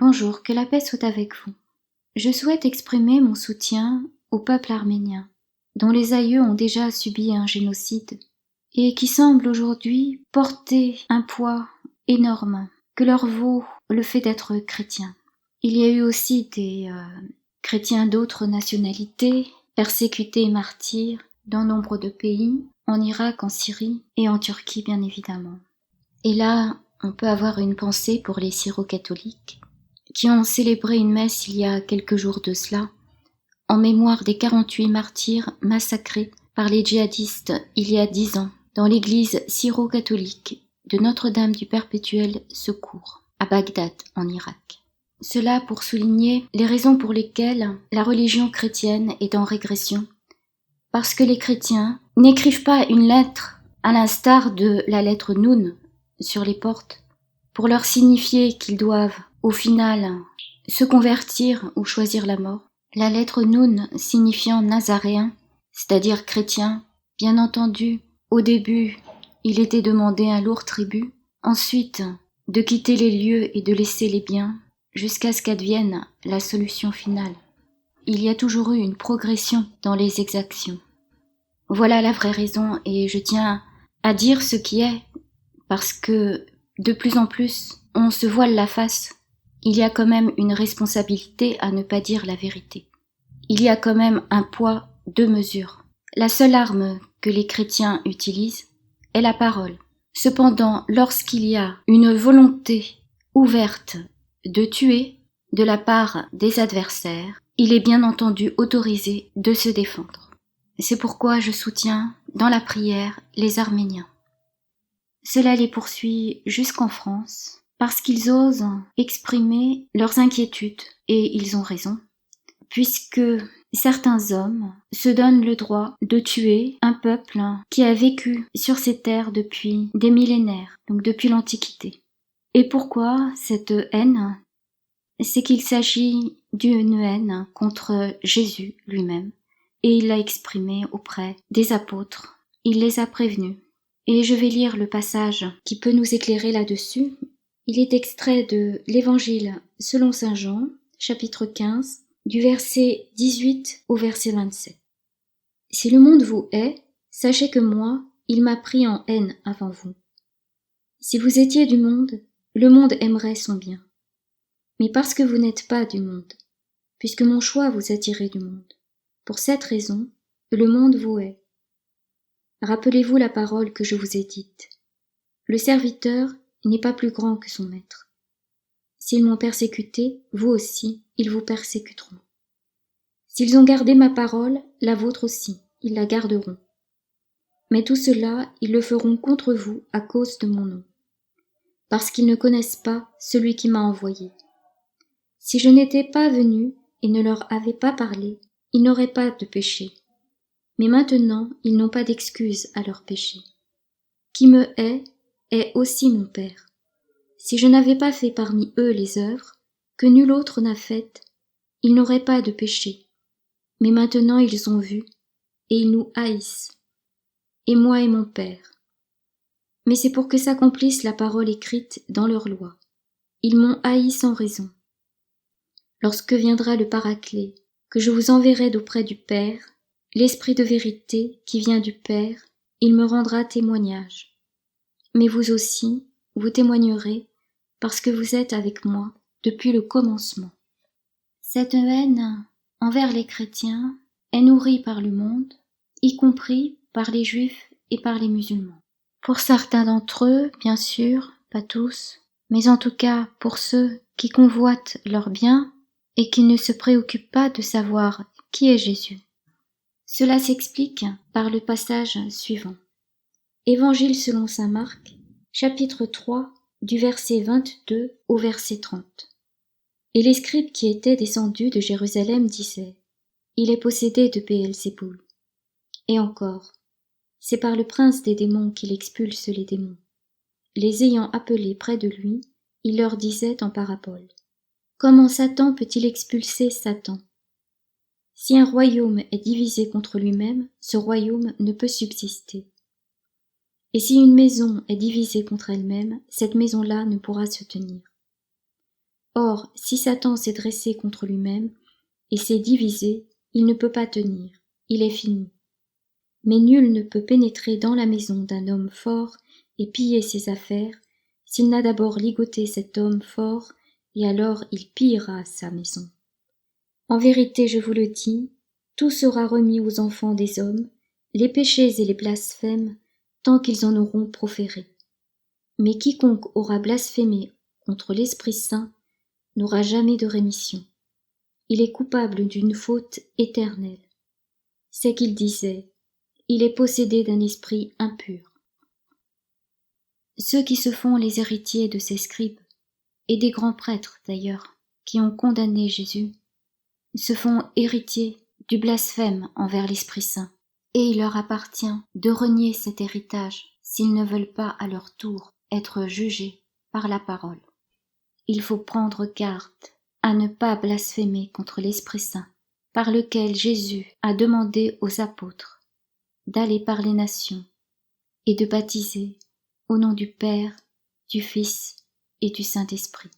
Bonjour, que la paix soit avec vous. Je souhaite exprimer mon soutien au peuple arménien, dont les aïeux ont déjà subi un génocide et qui semble aujourd'hui porter un poids énorme que leur vaut le fait d'être chrétiens. Il y a eu aussi des chrétiens d'autres nationalités, persécutés et martyrs dans nombre de pays, en Irak, en Syrie et en Turquie bien évidemment. Et là, on peut avoir une pensée pour les syro-catholiques qui ont célébré une messe il y a quelques jours de cela, en mémoire des 48 martyrs massacrés par les djihadistes il y a 10 ans, dans l'église syro-catholique de Notre-Dame du Perpétuel Secours, à Bagdad, en Irak. Cela pour souligner les raisons pour lesquelles la religion chrétienne est en régression, parce que les chrétiens n'écrivent pas une lettre à l'instar de la lettre Noun sur les portes, pour leur signifier qu'ils doivent au final se convertir ou choisir la mort. La lettre Noun signifiant nazaréen, c'est-à-dire chrétien, bien entendu, au début, il était demandé un lourd tribut, ensuite de quitter les lieux et de laisser les biens, jusqu'à ce qu'advienne la solution finale. Il y a toujours eu une progression dans les exactions. Voilà la vraie raison, et je tiens à dire ce qui est, parce que de plus en plus, on se voile la face. Il y a quand même une responsabilité à ne pas dire la vérité. Il y a quand même un poids, deux mesures. La seule arme que les chrétiens utilisent est la parole. Cependant, lorsqu'il y a une volonté ouverte de tuer de la part des adversaires, il est bien entendu autorisé de se défendre. C'est pourquoi je soutiens, dans la prière, les Arméniens. Cela les poursuit jusqu'en France, parce qu'ils osent exprimer leurs inquiétudes, et ils ont raison, puisque certains hommes se donnent le droit de tuer un peuple qui a vécu sur ces terres depuis des millénaires, donc depuis l'Antiquité. Et pourquoi cette haine ? C'est qu'il s'agit d'une haine contre Jésus lui-même, et il l'a exprimée auprès des apôtres. Il les a prévenus. Et je vais lire le passage qui peut nous éclairer là-dessus. Il est extrait de l'Évangile selon saint Jean, chapitre 15, du verset 18 au verset 27. « Si le monde vous hait, sachez que moi, il m'a pris en haine avant vous. Si vous étiez du monde, le monde aimerait son bien. Mais parce que vous n'êtes pas du monde, puisque mon choix vous a tiré du monde, pour cette raison, le monde vous hait. Rappelez-vous la parole que je vous ai dite. Le serviteur n'est pas plus grand que son maître. S'ils m'ont persécuté, vous aussi, ils vous persécuteront. S'ils ont gardé ma parole, la vôtre aussi, ils la garderont. Mais tout cela, ils le feront contre vous à cause de mon nom, parce qu'ils ne connaissent pas celui qui m'a envoyé. Si je n'étais pas venu et ne leur avais pas parlé, ils n'auraient pas de péché. Mais maintenant, ils n'ont pas d'excuse à leur péché. Qui me hait est aussi mon Père. Si je n'avais pas fait parmi eux les œuvres que nul autre n'a faites, ils n'auraient pas de péché. Mais maintenant ils ont vu, et ils nous haïssent, et moi et mon Père. Mais c'est pour que s'accomplisse la parole écrite dans leur loi. Ils m'ont haï sans raison. Lorsque viendra le Paraclet, que je vous enverrai d'auprès du Père, l'Esprit de vérité qui vient du Père, il me rendra témoignage. Mais vous aussi, vous témoignerez, parce que vous êtes avec moi depuis le commencement. Cette haine envers les chrétiens est nourrie par le monde, y compris par les juifs et par les musulmans. Pour certains d'entre eux, bien sûr, pas tous, mais en tout cas pour ceux qui convoitent leurs biens et qui ne se préoccupent pas de savoir qui est Jésus. Cela s'explique par le passage suivant. Évangile selon saint Marc, chapitre 3, du verset 22 au verset 30. Et les scribes qui étaient descendus de Jérusalem disaient : il est possédé de Béelzéboul. Et encore, c'est par le prince des démons qu'il expulse les démons. Les ayant appelés près de lui, il leur disait en parabole : comment Satan peut-il expulser Satan ? Si un royaume est divisé contre lui-même, ce royaume ne peut subsister. Et si une maison est divisée contre elle-même, cette maison-là ne pourra se tenir. Or, si Satan s'est dressé contre lui-même et s'est divisé, il ne peut pas tenir, il est fini. Mais nul ne peut pénétrer dans la maison d'un homme fort et piller ses affaires s'il n'a d'abord ligoté cet homme fort, et alors il pillera sa maison. En vérité, je vous le dis, tout sera remis aux enfants des hommes, les péchés et les blasphèmes, tant qu'ils en auront proféré. Mais quiconque aura blasphémé contre l'Esprit Saint n'aura jamais de rémission. Il est coupable d'une faute éternelle. C'est qu'il disait, il est possédé d'un esprit impur. Ceux qui se font les héritiers de ces scribes, et des grands prêtres d'ailleurs, qui ont condamné Jésus, se font héritiers du blasphème envers l'Esprit Saint, et il leur appartient de renier cet héritage s'ils ne veulent pas à leur tour être jugés par la parole. Il faut prendre garde à ne pas blasphémer contre l'Esprit Saint, par lequel Jésus a demandé aux apôtres d'aller par les nations et de baptiser au nom du Père, du Fils et du Saint-Esprit.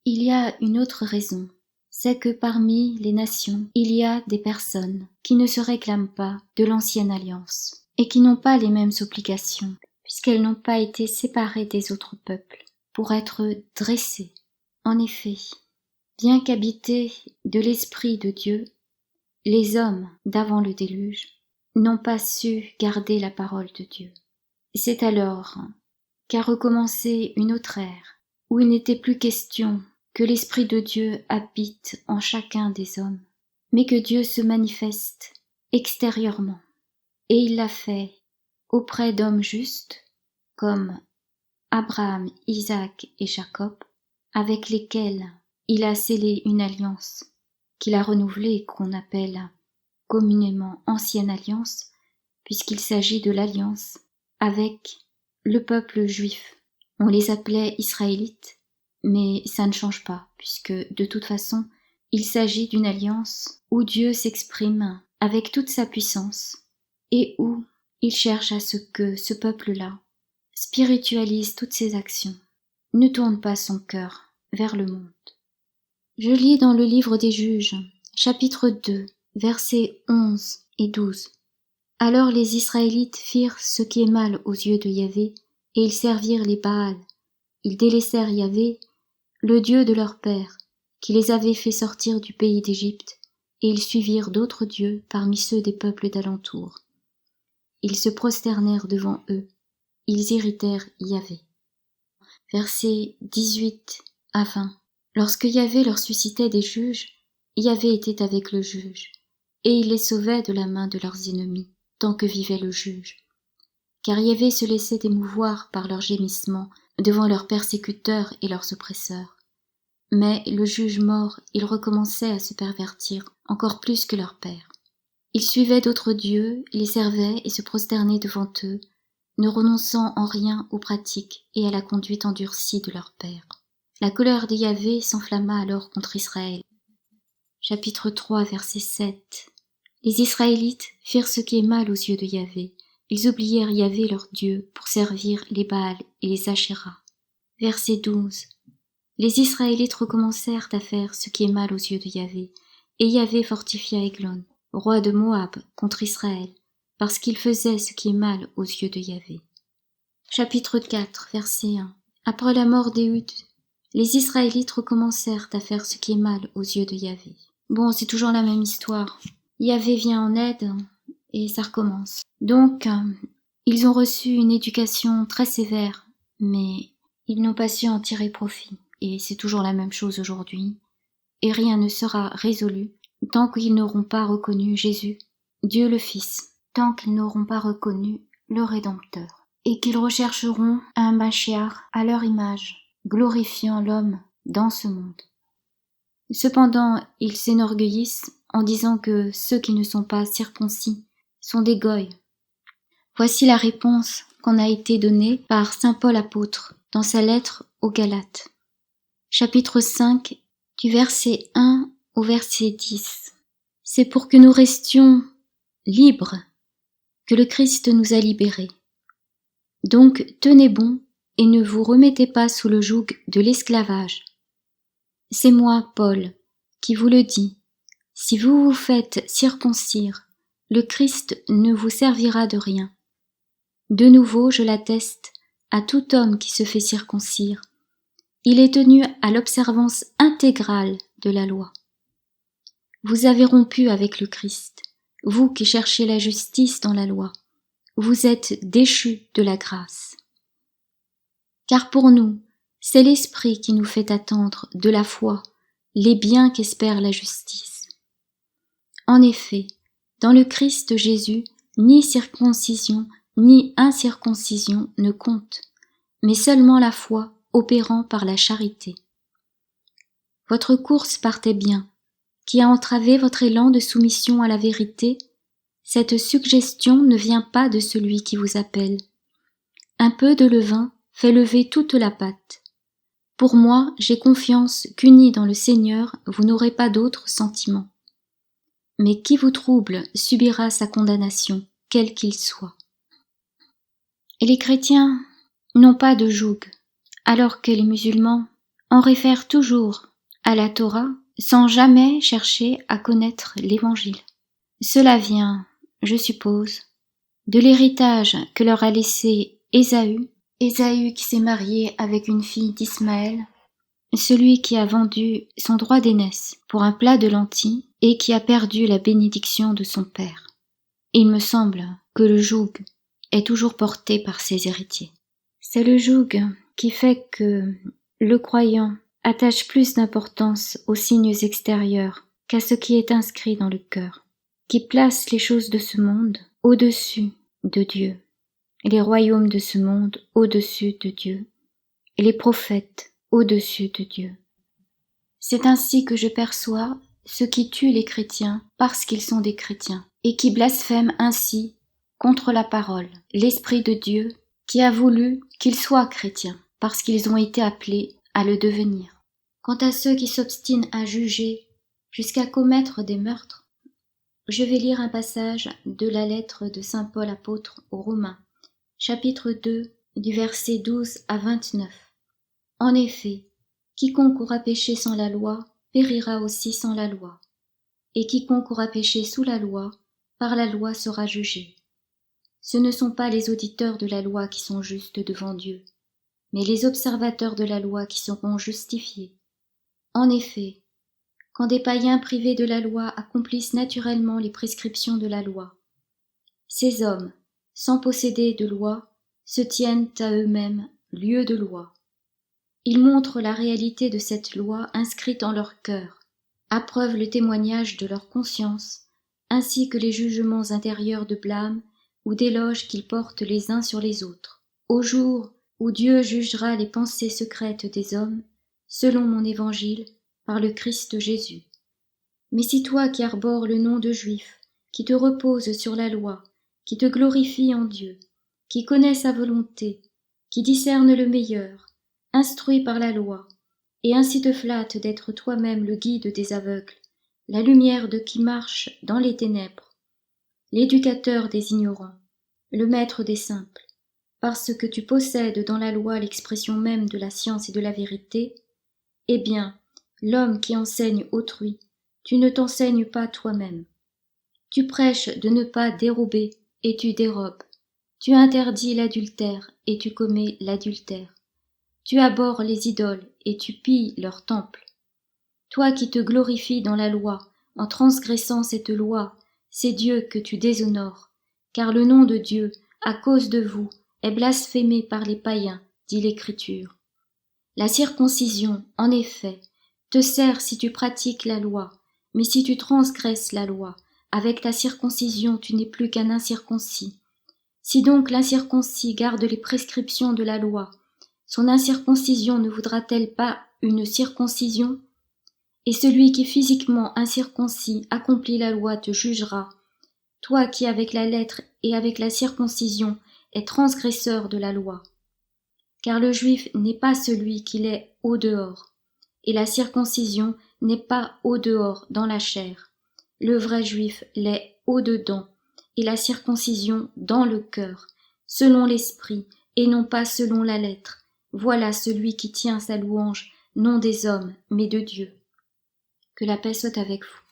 Il y a une autre raison, c'est que parmi les nations, il y a des personnes qui ne se réclament pas de l'ancienne alliance et qui n'ont pas les mêmes obligations, puisqu'elles n'ont pas été séparées des autres peuples pour être dressées. En effet, bien qu'habités de l'Esprit de Dieu, les hommes d'avant le déluge n'ont pas su garder la parole de Dieu. C'est alors qu'a recommencé une autre ère, où il n'était plus question que l'Esprit de Dieu habite en chacun des hommes, mais que Dieu se manifeste extérieurement. Et il l'a fait auprès d'hommes justes, comme Abraham, Isaac et Jacob, avec lesquels il a scellé une alliance, qu'il a renouvelée, qu'on appelle communément ancienne alliance, puisqu'il s'agit de l'alliance avec le peuple juif. On les appelait Israélites, mais ça ne change pas, puisque de toute façon, il s'agit d'une alliance où Dieu s'exprime avec toute sa puissance et où il cherche à ce que ce peuple-là spiritualise toutes ses actions, ne tourne pas son cœur vers le monde. Je lis dans le livre des Juges, chapitre 2, versets 11 et 12. Alors les Israélites firent ce qui est mal aux yeux de Yahvé, et ils servirent les Baals. Ils délaissèrent Yahvé, le Dieu de leur père, qui les avait fait sortir du pays d'Égypte, et ils suivirent d'autres dieux parmi ceux des peuples d'alentour. Ils se prosternèrent devant eux, ils irritèrent Yahvé. Versets 18 à 20. Lorsque Yahvé leur suscitait des juges, Yahvé était avec le juge, et il les sauvait de la main de leurs ennemis, tant que vivait le juge. Car Yahvé se laissait émouvoir par leurs gémissements devant leurs persécuteurs et leurs oppresseurs. Mais le juge mort, ils recommençaient à se pervertir encore plus que leur père. Ils suivaient d'autres dieux, les servaient et se prosternaient devant eux, ne renonçant en rien aux pratiques et à la conduite endurcie de leur père. La colère de Yahvé s'enflamma alors contre Israël. Chapitre 3, verset 7. Les Israélites firent ce qui est mal aux yeux de Yahvé. Ils oublièrent Yahvé leur Dieu pour servir les Baals et les Ashéras. Verset 12. Les Israélites recommencèrent à faire ce qui est mal aux yeux de Yahvé, et Yahvé fortifia Églon, roi de Moab, contre Israël, parce qu'il faisait ce qui est mal aux yeux de Yahvé. Chapitre 4, verset 1. Après la mort d'Éhud, les Israélites recommencèrent à faire ce qui est mal aux yeux de Yahvé. Bon, c'est toujours la même histoire. Yahvé vient en aide et ça recommence. Donc, ils ont reçu une éducation très sévère, mais ils n'ont pas su en tirer profit. Et c'est toujours la même chose aujourd'hui. Et rien ne sera résolu tant qu'ils n'auront pas reconnu Jésus, Dieu le Fils, tant qu'ils n'auront pas reconnu le Rédempteur, et qu'ils rechercheront un Mashiach à leur image, glorifiant l'homme dans ce monde. Cependant, ils s'énorgueillissent en disant que ceux qui ne sont pas circoncis sont des goïs. Voici la réponse qu'on a été donnée par saint Paul apôtre dans sa lettre aux Galates. Chapitre 5, du verset 1 au verset 10. C'est pour que nous restions libres que le Christ nous a libérés. Donc tenez bon et ne vous remettez pas sous le joug de l'esclavage. C'est moi, Paul, qui vous le dis. Si vous vous faites circoncire, le Christ ne vous servira de rien. De nouveau, je l'atteste à tout homme qui se fait circoncire. Il est tenu à l'observance intégrale de la loi. Vous avez rompu avec le Christ, vous qui cherchez la justice dans la loi. Vous êtes déchus de la grâce. Car pour nous, c'est l'Esprit qui nous fait attendre de la foi les biens qu'espère la justice. En effet, dans le Christ Jésus, ni circoncision ni incirconcision ne comptent, mais seulement la foi opérant par la charité. Votre course partait bien, qui a entravé votre élan de soumission à la vérité. Cette suggestion ne vient pas de celui qui vous appelle. Un peu de levain fait lever toute la pâte. Pour moi, j'ai confiance qu'unis dans le Seigneur, vous n'aurez pas d'autres sentiments. Mais qui vous trouble subira sa condamnation, quel qu'il soit. Et les chrétiens n'ont pas de joug, alors que les musulmans en réfèrent toujours à la Torah sans jamais chercher à connaître l'Évangile. Cela vient, je suppose, de l'héritage que leur a laissé Ésaü qui s'est marié avec une fille d'Ismaël, celui qui a vendu son droit d'aînesse pour un plat de lentilles et qui a perdu la bénédiction de son père. Il me semble que le joug est toujours porté par ses héritiers. C'est le joug qui fait que le croyant attache plus d'importance aux signes extérieurs qu'à ce qui est inscrit dans le cœur, qui place les choses de ce monde au-dessus de Dieu, les royaumes de ce monde au-dessus de Dieu, et les prophètes au-dessus de Dieu. C'est ainsi que je perçois ceux qui tuent les chrétiens parce qu'ils sont des chrétiens, et qui blasphèment ainsi contre la parole, l'Esprit de Dieu qui a voulu qu'ils soient chrétiens, parce qu'ils ont été appelés à le devenir. Quant à ceux qui s'obstinent à juger jusqu'à commettre des meurtres, je vais lire un passage de la lettre de saint Paul apôtre aux Romains, chapitre 2, du verset 12 à 29. En effet, quiconque aura péché sans la loi périra aussi sans la loi, et quiconque aura péché sous la loi, par la loi sera jugé. Ce ne sont pas les auditeurs de la loi qui sont justes devant Dieu, mais les observateurs de la loi qui seront justifiés. En effet, quand des païens privés de la loi accomplissent naturellement les prescriptions de la loi, ces hommes, sans posséder de loi, se tiennent à eux-mêmes lieu de loi. Ils montrent la réalité de cette loi inscrite en leur cœur, appreuvent le témoignage de leur conscience, ainsi que les jugements intérieurs de blâme ou d'éloge qu'ils portent les uns sur les autres. Au jour où Dieu jugera les pensées secrètes des hommes, selon mon évangile, par le Christ Jésus. Mais si toi qui arbores le nom de juif, qui te reposes sur la loi, qui te glorifie en Dieu, qui connaît sa volonté, qui discerne le meilleur, instruit par la loi, et ainsi te flatte d'être toi-même le guide des aveugles, la lumière de qui marche dans les ténèbres, l'éducateur des ignorants, le maître des simples, parce que tu possèdes dans la loi l'expression même de la science et de la vérité, eh bien, l'homme qui enseigne autrui, tu ne t'enseignes pas toi-même. Tu prêches de ne pas dérober, et tu dérobes. Tu interdis l'adultère, et tu commets l'adultère. Tu abhorres les idoles, et tu pilles leurs temples. Toi qui te glorifies dans la loi, en transgressant cette loi, c'est Dieu que tu déshonores, car le nom de Dieu, à cause de vous, est blasphémé par les païens, dit l'Écriture. La circoncision, en effet, te sert si tu pratiques la loi, mais si tu transgresses la loi, avec ta circoncision tu n'es plus qu'un incirconcis. Si donc l'incirconcis garde les prescriptions de la loi, son incirconcision ne voudra-t-elle pas une circoncision? Et celui qui physiquement incirconcis accomplit la loi te jugera, toi qui avec la lettre et avec la circoncision es transgresseur de la loi. Car le juif n'est pas celui qu'il est au dehors, et la circoncision n'est pas au dehors dans la chair. Le vrai juif l'est au dedans, et la circoncision dans le cœur, selon l'esprit, et non pas selon la lettre. Voilà celui qui tient sa louange non des hommes, mais de Dieu. Que la paix soit avec vous.